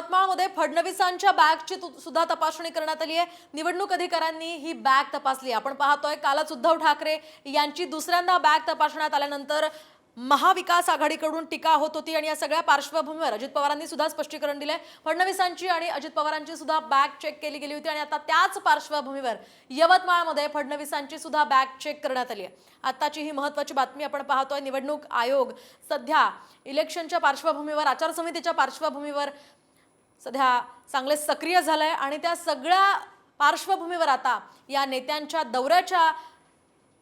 यवतमाळमध्ये फडणवीसांच्या बॅगची सुद्धा तपासणी करण्यात आली आहे। निवडणूक अधिकाऱ्यांनी ही बॅग तपासली। आपण पाहतोय कालच उद्धव ठाकरे यांची दुसऱ्यांदा बॅग तपासण्यात आल्यानंतर महाविकास आघाडीकडून टीका होत होती आणि या सगळ्या पार्श्वभूमीवर अजित पवारांनी सुद्धा स्पष्टीकरण दिले। फडणवीसांची आणि अजित पवारांची सुद्धा बॅग चेक केली गेली होती आणि आता त्याच पार्श्वभूमीवर यवतमाळमध्ये फडणवीसांची सुद्धा बॅग चेक करण्यात आली आहे। आताची ही महत्त्वाची बातमी आपण पाहतोय। निवडणूक आयोग सध्या इलेक्शनच्या पार्श्वभूमीवर, आचारसंहितेच्या पार्श्वभूमीवर सध्या चांगले सक्रिय झालंय आणि त्या सगळ्या पार्श्वभूमीवर आता या नेत्यांच्या दौऱ्याच्या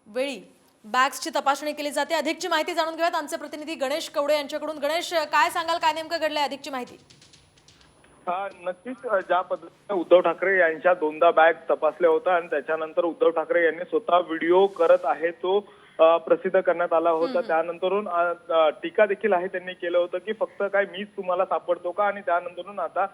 वेळी बॅग्सची तपासणी केली जाते। अधिकची माहिती जाणून घेऊयात आमचे प्रतिनिधी गणेश कवडे यांच्याकडून। गणेश, काय सांगाल, काय नेमकं घडलंय, अधिकची माहिती? नक्कीच ज्या पद्धतीने उद्धव ठाकरे यांच्या दोनदा बॅग तपासल्या होत्या आणि त्याच्यानंतर उद्धव ठाकरे यांनी स्वतः व्हिडिओ करत आहे तो प्रसिद्ध करण्यात आला होता। त्यानंतरून टीका देखील आहे त्यांनी केलं होतं की फक्त काय मीच तुम्हाला सापडतो का, आणि त्यानंतरून आता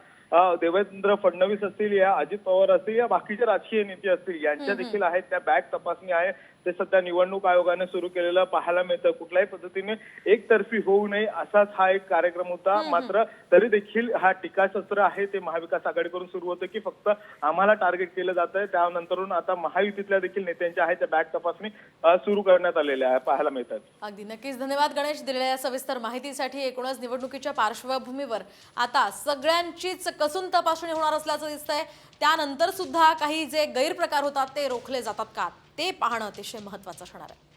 देवेंद्र फडणवीस असतील या अजित पवार असतील या बाकीचे राजकीय नेते असतील यांच्या देखील आहेत त्या बॅग तपासणी आहे ते सध्या निवडणूक आयोगाने सुरू केलेलं पाहायला मिळतं। कुठल्याही पद्धतीने एकतर्फी होऊ नये असाच हा एक कार्यक्रम होता। मात्र तरी देखील हा टीकासत्र आहे ते महाविकास आघाडीकडून सुरू होतं की फक्त आम्हाला टार्गेट केलं जात आहे। त्यानंतरून आता महायुतीतल्या देखील नेत्यांच्या आहे त्या बॅग तपासणी सुरू करण्यात आलेल्या आहे पाहायला मिळतात। अगदी नक्कीच धन्यवाद गणेश दिलेल्या सविस्तर माहितीसाठी। एकूणच निवडणुकीच्या पार्श्वभूमीवर आता सगळ्यांचीच कसून तपासणी होणार असल्याचं दिसतंय। त्यानंतर सुद्धा काही जे गैरप्रकार होतात ते रोखले जातात का ते पाहणं अतिशय महत्त्वाचं ठरणार आहे।